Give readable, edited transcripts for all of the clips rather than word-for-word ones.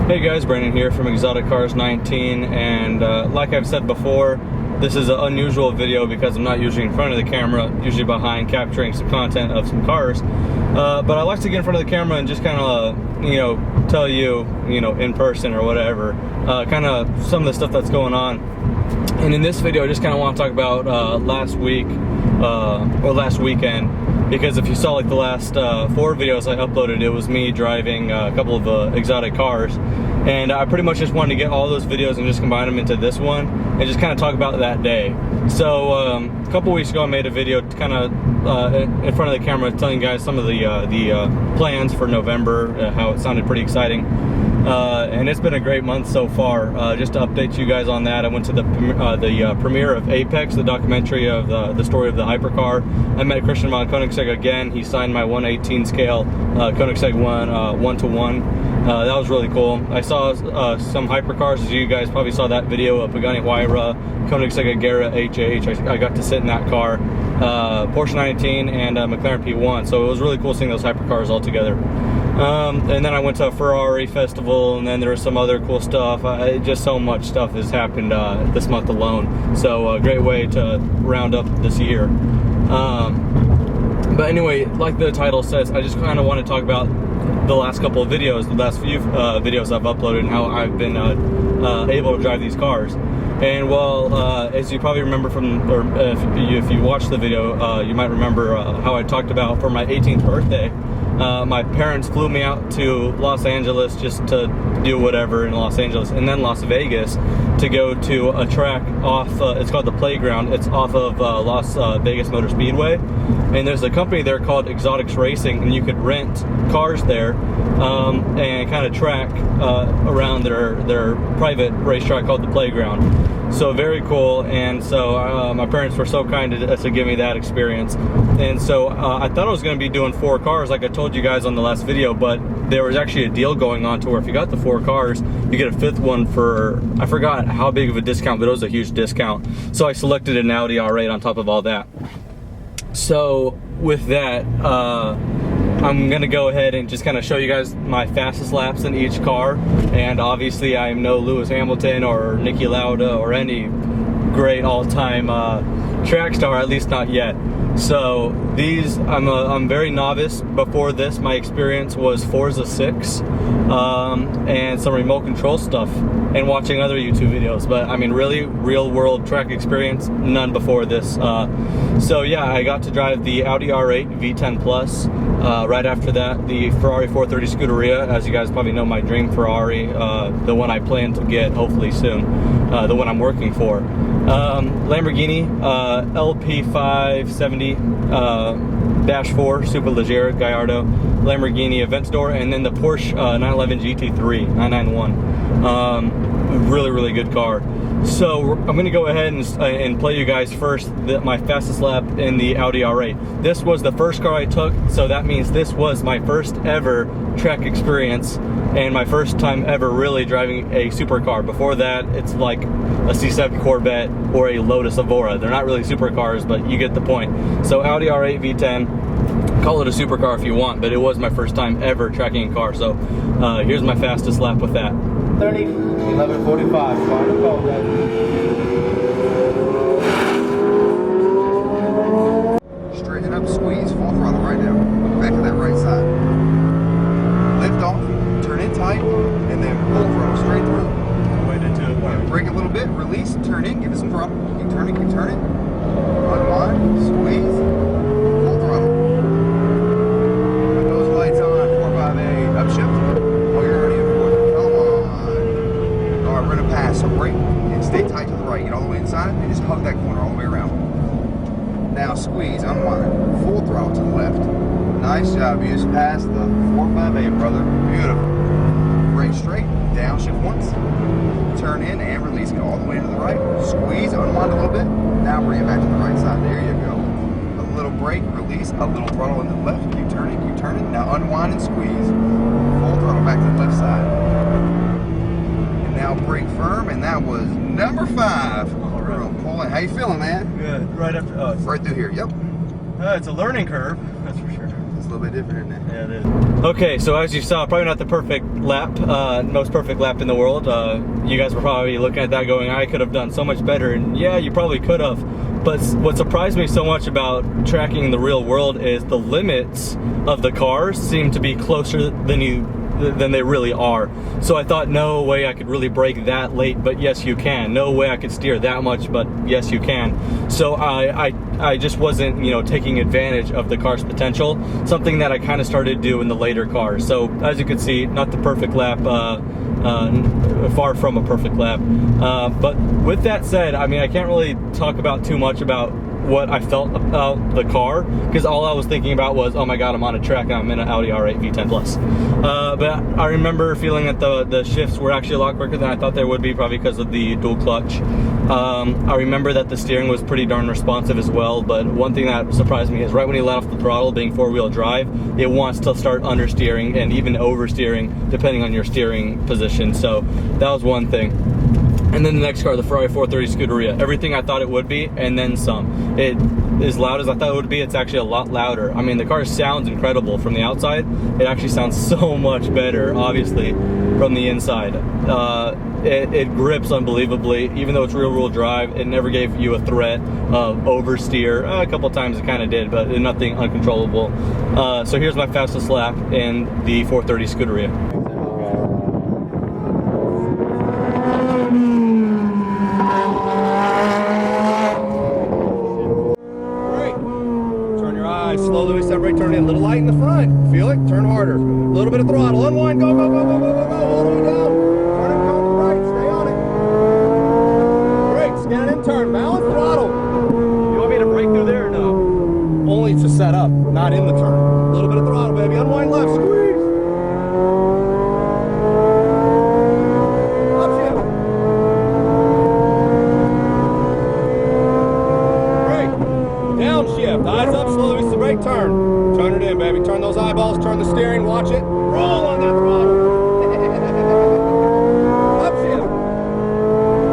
Hey guys, Brandon here from Exotic Cars 19, and like I've said before, this is an unusual video because I'm not usually in front of the camera, usually behind capturing some content of some cars. But I like to get in front of the camera and just kind of, tell you, in person or whatever, kind of some of the stuff that's going on. And in this video, I just kind of want to talk about last week, or last weekend, because if you saw like the last 4 videos I uploaded, it was me driving a couple of exotic cars. And I pretty much just wanted to get all those videos and just combine them into this one and just kind of talk about that day. So a couple weeks ago I made a video kind of in front of the camera telling you guys some of the plans for November, how it sounded pretty exciting. And it's been a great month so far. Just to update you guys on that, I went to the premiere of Apex, the documentary of the story of the hypercar. I met Christian von Koenigsegg again. He signed my 1/18 scale Koenigsegg 1:1. That was really cool. I saw some hypercars, as you guys probably saw that video of Pagani Huayra, Koenigsegg Agera HH. I got to sit in that car, Porsche 19 and McLaren P1. So it was really cool seeing those hypercars all together. And then I went to a Ferrari festival, and then there was some other cool stuff. Just so much stuff has happened this month alone. So a great way to round up this year. But anyway, like the title says, I just kind of want to talk about the last couple of videos, the last few videos I've uploaded, and how I've been able to drive these cars. And well, as you probably remember from, or if you watched the video, you might remember how I talked about for my 18th birthday. My parents flew me out to Los Angeles just to do whatever in Los Angeles, and then Las Vegas to go to a track off, it's called the Playground. It's off of Las Vegas Motor Speedway, and there's a company there called Exotics Racing, and you could rent cars there and kind of track around their private racetrack called the Playground. So very cool. And so my parents were so kind to give me that experience. And so I thought I was going to be doing 4 cars like I told you guys on the last video, but there was actually a deal going on to where if you got the 4 cars, you get a 5th one for, I forgot how big of a discount, but it was a huge discount. So I selected an Audi R8 on top of all that. So with that, I'm gonna go ahead and just kind of show you guys my fastest laps in each car. And obviously I am no Lewis Hamilton or Niki Lauda or any great all-time track star, at least not yet. So these, I'm very novice. Before this, my experience was Forza 6 and some remote control stuff and watching other YouTube videos. But I mean, really real world track experience, none before this. So yeah, I got to drive the Audi R8 V10 Plus. Right after that, the Ferrari 430 Scuderia, as you guys probably know, my dream Ferrari, the one I plan to get hopefully soon, the one I'm working for. Lamborghini LP570-4 Superleggera Gallardo, Lamborghini Aventador, and then the Porsche 911 GT3 991. Really good car. So I'm going to go ahead and play you guys first my fastest lap in the Audi R8. This was the first car I took, so that means this was my first ever track experience and my first time ever really driving a supercar. Before that, it's like a C7 Corvette or a Lotus Evora. They're not really supercars, but you get the point. So Audi R8 V10, call it a supercar if you want, but it was my first time ever tracking a car. So here's my fastest lap with that. 30, 11:45, final call, guys. Straighten up, squeeze, full throttle right now. Back to that right side. Lift off, turn in tight, and then full throttle straight through. Wait into it. Brake a little bit, release, turn in, give it some throttle. Keep turning, unwind, squeeze, full throttle. Put those lights on, 458, upshift. Oh, you're already in fourth. Come on. All right, we're gonna pass, so brake and stay tight to the right. Get all the way inside and just hug that corner all the way around. Now squeeze, unwind, full throttle to the left. Nice job, you just passed the 458, brother. Beautiful. Brake straight, downshift once. Turn in and release, get all the way to the right. Squeeze, unwind a little bit. Now bring it back to the right side. There you go. A little brake, release, a little throttle in the left. Keep turning. Now unwind and squeeze. Full throttle back to the left side. And now brake firm, and that was number 5. We're gonna pull it. How you feeling, man? Good. Right after, Right through here, yep. it's a learning curve, that's for sure. It's a little bit different, isn't it? Yeah, it is. Okay, so as you saw, probably not the perfect lap, most perfect lap in the world. You guys were probably looking at that going, I could have done so much better, and yeah, you probably could have. But what surprised me so much about tracking in the real world is the limits of the cars seem to be closer than they really are. So I thought, no way I could really brake that late, but yes you can. No way I could steer that much, but yes you can. So I just wasn't, you know, taking advantage of the car's potential, something that I kind of started to do in the later cars. So as you can see, not the perfect lap, far from a perfect lap. But with that said, I mean, I can't really talk about too much about what I felt about the car, because all I was thinking about was, oh my god, I'm on a track and I'm in an Audi R8 V10 Plus. But I remember feeling that the shifts were actually a lot quicker than I thought they would be, probably because of the dual clutch. I remember that the steering was pretty darn responsive as well, but one thing that surprised me is right when you let off the throttle, being four-wheel drive, it wants to start understeering and even oversteering depending on your steering position. So that was one thing. And then the next car, the Ferrari 430 Scuderia, everything I thought it would be, and then some. It, as loud as I thought it would be, it's actually a lot louder. I mean, the car sounds incredible from the outside. It actually sounds so much better, obviously, from the inside. It grips unbelievably, even though it's rear-wheel drive. It never gave you a threat of oversteer. A couple times it kind of did, but nothing uncontrollable. So here's my fastest lap in the 430 Scuderia. Slowly release that brake, turn it in. A little light in the front. Feel it? Turn harder. A little bit of throttle. Unwind. Go, go, go, go, go, go, go. All the way down. Turn it, go to the right. Stay on it. Brake. Scan it in. Turn. Balance. Throttle. You want me to brake through there or no? Only to set up, not in the turn. A little bit of throttle, baby. Unwind left. Squeeze. Up shift. Brake. Downshift. Eyes up. Slowly release the brake. Turn. Turn it in, baby. Turn those eyeballs. Turn the steering. Watch it. Roll on that throttle. Upshift.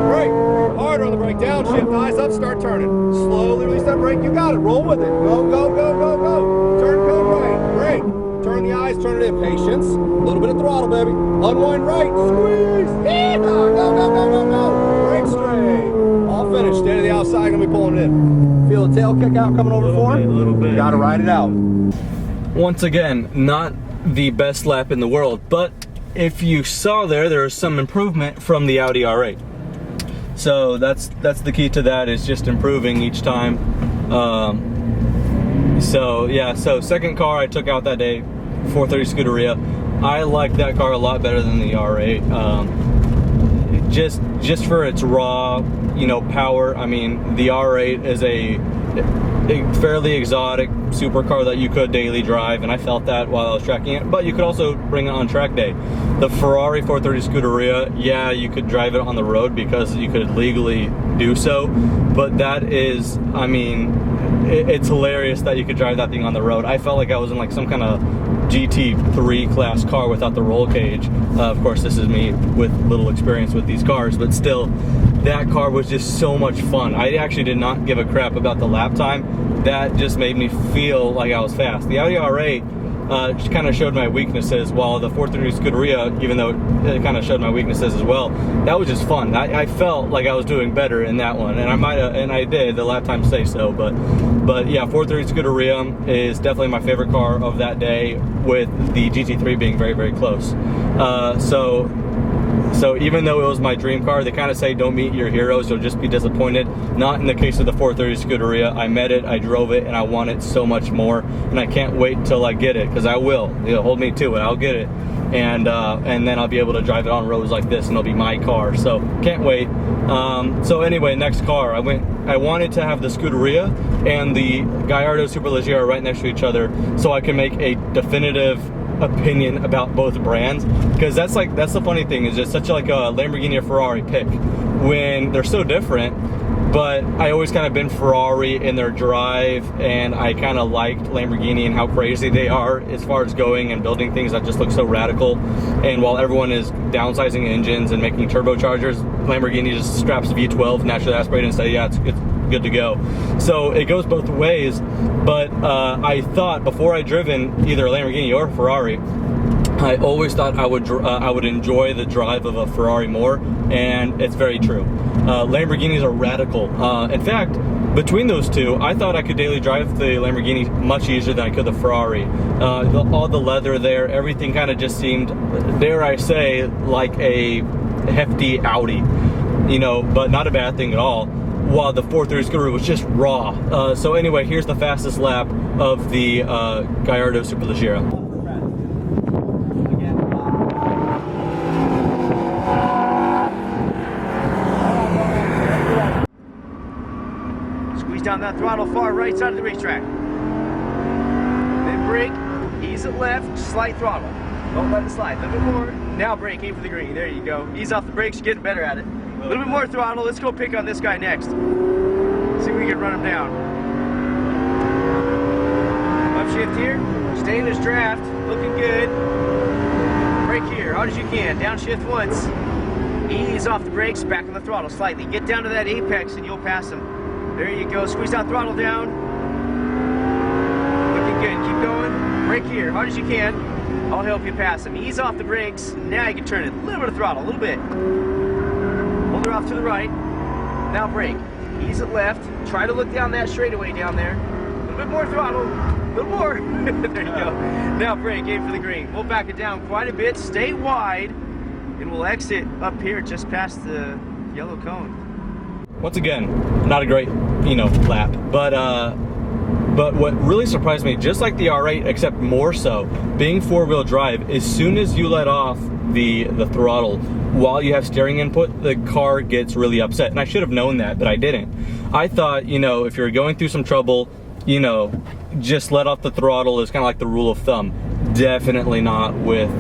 Brake. Harder on the brake. Downshift. Eyes up. Start turning. Slowly release that brake. You got it. Roll with it. Go, go, go, go, go. Turn code right. Brake. Turn the eyes. Turn it in. Patience. A little bit of throttle, baby. Unwind right. Squeeze. Go, go, go, go, go, go. Brake straight. All finished. Stand to the outside. Gonna be pulling it in. Feel the tail kick out coming over the form? A little bit. Gotta ride it out. Once again, not the best lap in the world, but if you saw there was some improvement from the Audi R8. So that's the key to that, is just improving each time. So yeah, so second car I took out that day, 430 Scuderia. I like that car a lot better than the R8. Just for its raw, you know, power. I mean, the R8 is a fairly exotic supercar that you could daily drive, and I felt that while I was tracking it, but you could also bring it on track day. The Ferrari 430 Scuderia, yeah, you could drive it on the road because you could legally do so, but that is, I mean, it's hilarious that you could drive that thing on the road. I felt like I was in like some kind of GT3 class car without the roll cage. Of course, this is me with little experience with these cars, but still, that car was just so much fun. I actually did not give a crap about the lap time. That just made me feel like I was fast. The Audi R8 kind of showed my weaknesses, while the 430 Scuderia, even though it kind of showed my weaknesses as well, that was just fun. I felt like I was doing better in that one, and I might have, and I did. The lap time say so, but yeah, 430 Scuderia is definitely my favorite car of that day, with the GT3 being very, very close. So even though it was my dream car, they kind of say don't meet your heroes, you'll just be disappointed. Not in the case of the 430 Scuderia. I met it, I drove it, and I want it so much more, and I can't wait till I get it, because I will. You'll hold me to it, I'll get it. And then I'll be able to drive it on roads like this, and it'll be my car, so can't wait. So anyway, next car, I wanted to have the Scuderia and the Gallardo Superleggera right next to each other, so I can make a definitive opinion about both brands, because that's the funny thing, is just such like a Lamborghini or Ferrari pick when they're so different. But I always kind of been Ferrari in their drive, and I kind of liked Lamborghini and how crazy they are as far as going and building things that just look so radical. And while everyone is downsizing engines and making turbochargers, Lamborghini just straps a V12 naturally aspirated and say, yeah, it's good to go. So it goes both ways, but I thought before I driven either a Lamborghini or a Ferrari, I always thought I would enjoy the drive of a Ferrari more, and it's very true. Lamborghinis are radical. In fact, between those two, I thought I could daily drive the Lamborghini much easier than I could the Ferrari. All the leather there, everything kind of just seemed, dare I say, like a hefty Audi, you know, but not a bad thing at all, while the 430 Scuderia was just raw. So anyway, here's the fastest lap of the Gallardo Superleggera. Squeeze down that throttle far right side of the racetrack. Then brake, ease it left, slight throttle. Don't let it slide, a little bit more. Now brake, aim for the green, there you go. Ease off the brakes, you're getting better at it. A little bit more throttle, let's go pick on this guy next. See if we can run him down. Upshift here, stay in his draft, looking good. Brake here, hard as you can, downshift once. Ease off the brakes, back on the throttle slightly. Get down to that apex and you'll pass him. There you go, squeeze that throttle down. Looking good, keep going. Brake here, hard as you can. I'll help you pass him. Ease off the brakes, now you can turn it. A little bit of throttle, a little bit. Hold her off to the right. Now brake, ease it left. Try to look down that straightaway down there. A little bit more throttle, a little more. There you go. Now brake, aim for the green. We'll back it down quite a bit, stay wide, and we'll exit up here just past the yellow cone. Once again, not a great, you know, lap, but what really surprised me, just like the R8, except more so, being four-wheel drive, as soon as you let off the throttle while you have steering input, the car gets really upset. And I should have known that, but I didn't. I thought, you know, if you're going through some trouble, you know, just let off the throttle is kind of like the rule of thumb. Definitely not with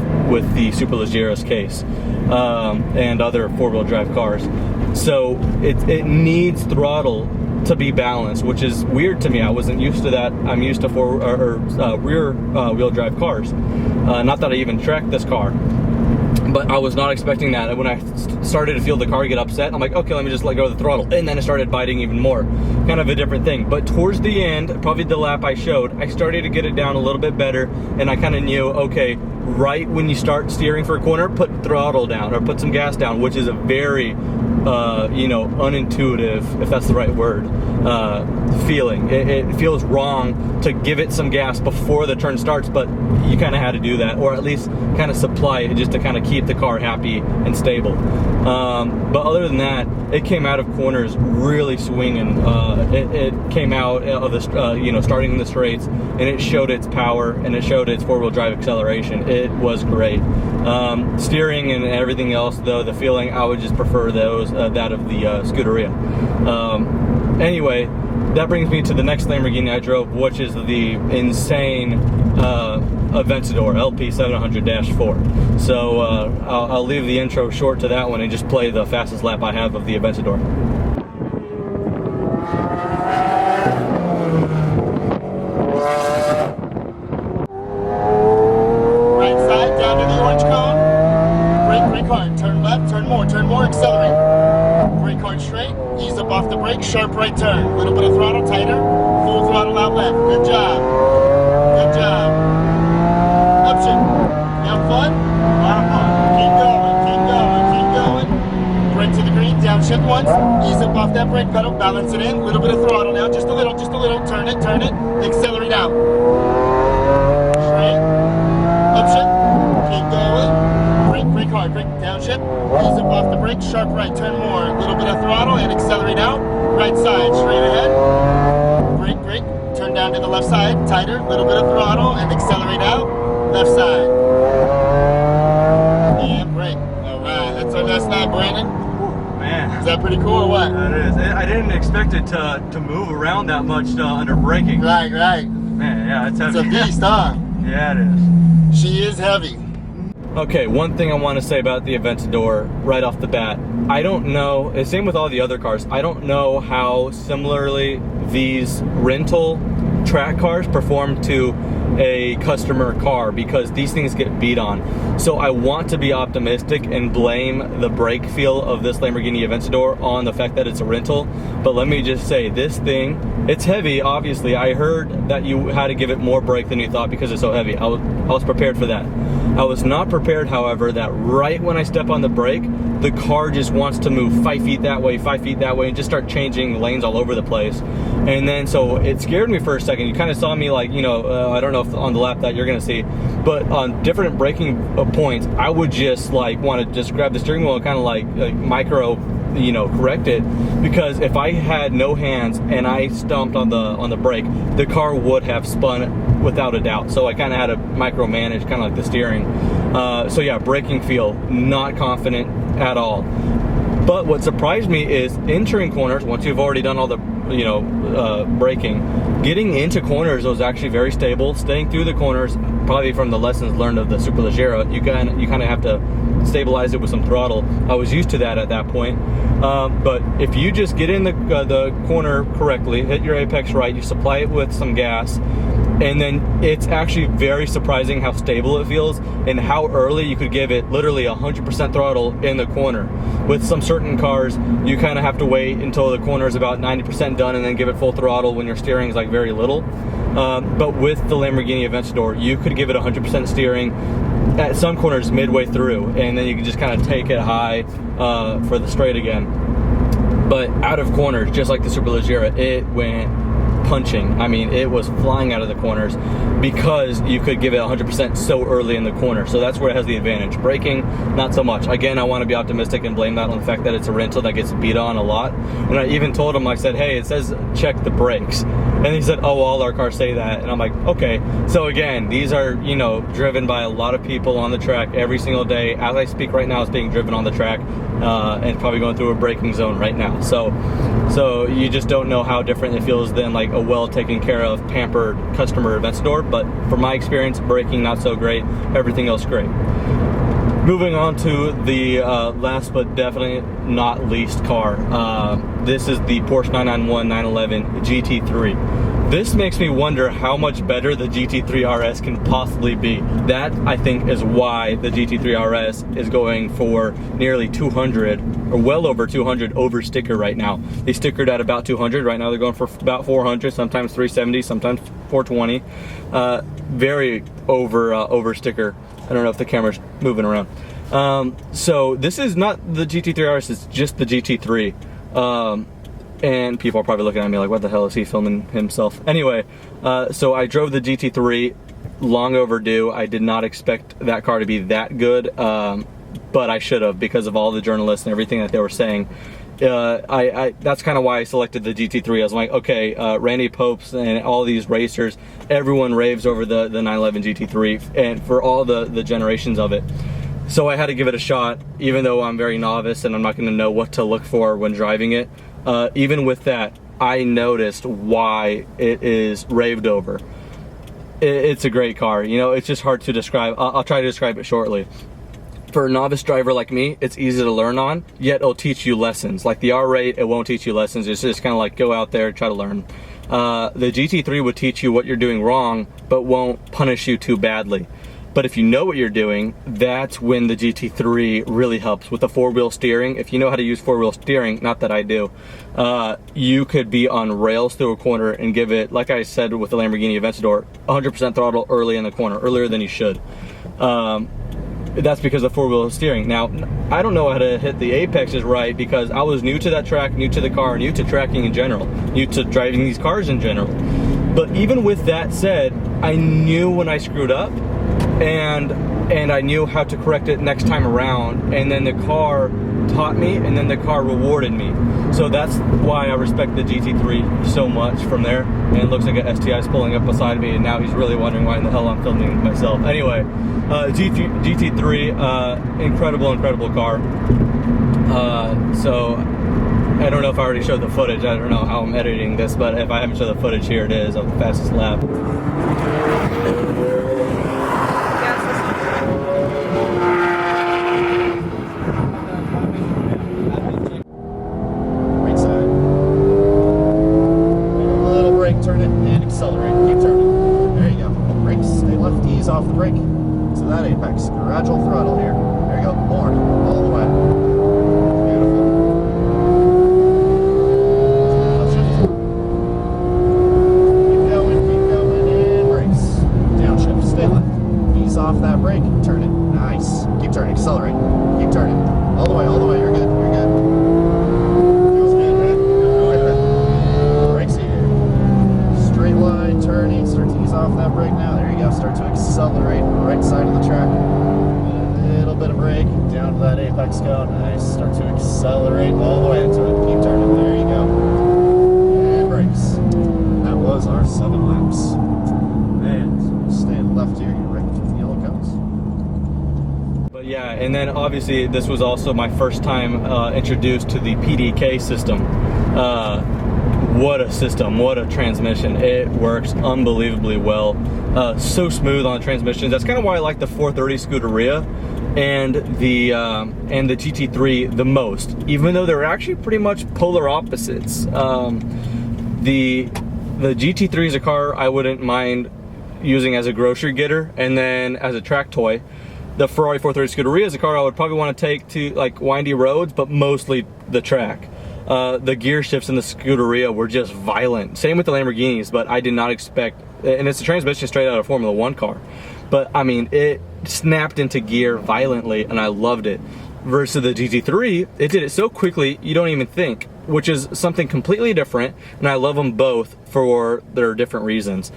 the Superleggera's case and other four-wheel drive cars. So it needs throttle to be balanced, which is weird to me. I wasn't used to that. I'm used to rear wheel drive cars. Not that I even tracked this car, but I was not expecting that. And when I started to feel the car get upset, I'm like, okay, let me just let go of the throttle. And then it started biting even more. Kind of a different thing. But towards the end, probably the lap I showed, I started to get it down a little bit better, and I kind of knew, okay, right when you start steering for a corner, put throttle down or put some gas down, which is a very you know, unintuitive, if that's the right word, feeling. It feels wrong to give it some gas before the turn starts, but you kind of had to do that, or at least kind of supply it just to kind of keep the car happy and stable. But other than that, it came out of corners really swinging. It came out of the, you know, starting in the straights, and it showed its power and it showed its four-wheel drive acceleration. It was great. Steering and everything else, though, the feeling, I would just prefer that of the Scuderia. Anyway, that brings me to the next Lamborghini I drove, which is the insane Aventador LP700-4. So I'll leave the intro short to that one and just play the fastest lap I have of the Aventador. Right side, down to the orange cone. Brake hard, turn left, turn more, accelerate. Brake hard straight, ease up off the brake, sharp right turn. A little bit of throttle, tighter, full throttle out left. Good job. Good job. Upshift. You have fun? A lot of fun. Keep going. Brake to the green, downshift once, ease up off that brake pedal, balance it in, a little bit of throttle now, just a little, turn it, accelerate out. Straight, upshift, keep going, brake hard, brake downshift, ease up off the brake, sharp right, turn more, a little bit of throttle and accelerate out, right side, straight ahead, brake, turn down to the left side, tighter, a little bit of throttle and accelerate out, left side, and brake. Alright, that's our last lap, Brandon. Man, is that pretty cool or what? That is. I didn't expect it to move around that much under braking. Right. Man, yeah, it's heavy. It's a beast, huh? Yeah, it is. She is heavy. Okay, one thing I want to say about the Aventador right off the bat. I don't know, same with all the other cars, I don't know how similarly these rental track cars perform to a customer car, because these things get beat on. So I want to be optimistic and blame the brake feel of this Lamborghini Aventador on the fact that it's a rental. But let me just say, this thing, it's heavy, obviously. I heard that you had to give it more brake than you thought because it's so heavy. I was prepared for that. I was not prepared, however, that right when I step on the brake, the car just wants to move 5 feet that way, 5 feet that way, and just start changing lanes all over the place. And then, so it scared me for a second. You kind of saw me like, you know, I don't know if on the lap that you're gonna see, but on different braking points, I would just like want to just grab the steering wheel and kind of like micro, you know, correct it, because if I had no hands and I stomped on the brake, the car would have spun without a doubt. So I kind of had to micromanage kind of like the steering. So yeah, braking feel, not confident at all. But what surprised me is entering corners, once you've already done all the, you know, braking, getting into corners was actually very stable. Staying through the corners, probably from the lessons learned of the Superleggera, you kind of have to stabilize it with some throttle. I was used to that at that point. But if you just get in the corner correctly, hit your apex right, you supply it with some gas, and then it's actually very surprising how stable it feels and how early you could give it literally 100% throttle in the corner. With some certain cars, you kind of have to wait until the corner is about 90% done and then give it full throttle when your steering is like very little. But with the Lamborghini Aventador, you could give it 100% steering at some corners midway through, and then you can just kind of take it high for the straight again. But out of corners, just like the Superleggera, it went punching. I mean, it was flying out of the corners because you could give it 100% so early in the corner. So that's where it has the advantage. Braking, not so much. Again, I want to be optimistic and blame that on the fact that it's a rental that gets beat on a lot. And I even told him, I said, hey, it says check the brakes. And he said, oh, all our cars say that. And I'm like, okay. So again, these are, you know, driven by a lot of people on the track every single day. As I speak right now, it's being driven on the track and probably going through a braking zone right now. So you just don't know how different it feels than like a well taken care of, pampered customer Aventador. But from my experience, braking not so great, everything else great. Moving on to the last but definitely not least car. This is the Porsche 991 911 GT3. This makes me wonder how much better the GT3 RS can possibly be. That, I think, is why the GT3 RS is going for nearly 200, or well over 200 over sticker right now. They stickered at about 200. Right now they're going for about 400, sometimes 370, sometimes 420. Very over sticker. I don't know if the camera's moving around. So this is not the GT3 RS, it's just the GT3. And people are probably looking at me like, what the hell is he filming himself? Anyway, so I drove the GT3, long overdue. I did not expect that car to be that good, but I should have, because of all the journalists and everything that they were saying. That's kind of why I selected the GT3. I was like, okay, Randy Popes and all these racers, everyone raves over the 911 GT3 and for all the generations of it. So I had to give it a shot, even though I'm very novice and I'm not going to know what to look for when driving it. Even with that, I noticed why it is raved over. It's a great car. You know, it's just hard to describe. I'll try to describe it shortly. For a novice driver like me, it's easy to learn on, yet it'll teach you lessons. Like the R8, it won't teach you lessons. It's just kind of like go out there, try to learn. The GT3 would teach you what you're doing wrong, but won't punish you too badly. But if you know what you're doing, that's when the GT3 really helps. With the four-wheel steering, if you know how to use four-wheel steering, not that I do, you could be on rails through a corner and give it, like I said with the Lamborghini Aventador, 100% throttle early in the corner, earlier than you should. That's because of four-wheel steering. Now, I don't know how to hit the apexes right because I was new to that track, new to the car, new to tracking in general, new to driving these cars in general. But even with that said, I knew when I screwed up, and I knew how to correct it next time around, and then the car taught me, and then the car rewarded me. So that's why I respect the GT3 so much from there. And it looks like an STI is pulling up beside me, and now he's really wondering why in the hell I'm filming myself. Anyway, GT3, incredible car. So I don't know if I already showed the footage. I don't know how I'm editing this, but if I haven't showed the footage, here it is of the fastest lap. Right side. A little brake, turn it, and accelerate. that apex go. Nice. Start to accelerate all the way into it. Keep turning. There you go. And brakes. That was our 7 laps. Man, stay left here. You're right before the yellow comes. But yeah, and then obviously this was also my first time introduced to the PDK system. What a system, what a transmission. It works unbelievably well. So smooth on the transmission. That's kind of why I like the 430 Scuderia and the GT3 the most, even though they're actually pretty much polar opposites. The GT3 is a car I wouldn't mind using as a grocery getter and then as a track toy. The Ferrari 430 Scuderia is a car I would probably want to take to like windy roads, but mostly the track. The gear shifts in the Scuderia were just violent. Same with the Lamborghinis, but I did not expect, and it's a transmission straight out of Formula 1 car. But I mean, it snapped into gear violently and I loved it. Versus the GT3, it did it so quickly you don't even think, which is something completely different, and I love them both for their different reasons.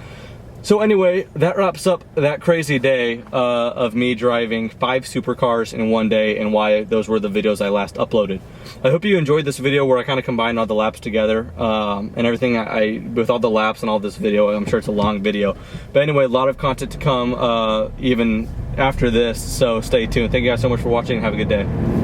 So anyway, that wraps up that crazy day of me driving 5 supercars in one day and why those were the videos I last uploaded. I hope you enjoyed this video where I kind of combined all the laps together and everything. With all the laps and all this video, I'm sure it's a long video. But anyway, a lot of content to come even after this, so stay tuned. Thank you guys so much for watching. Have a good day.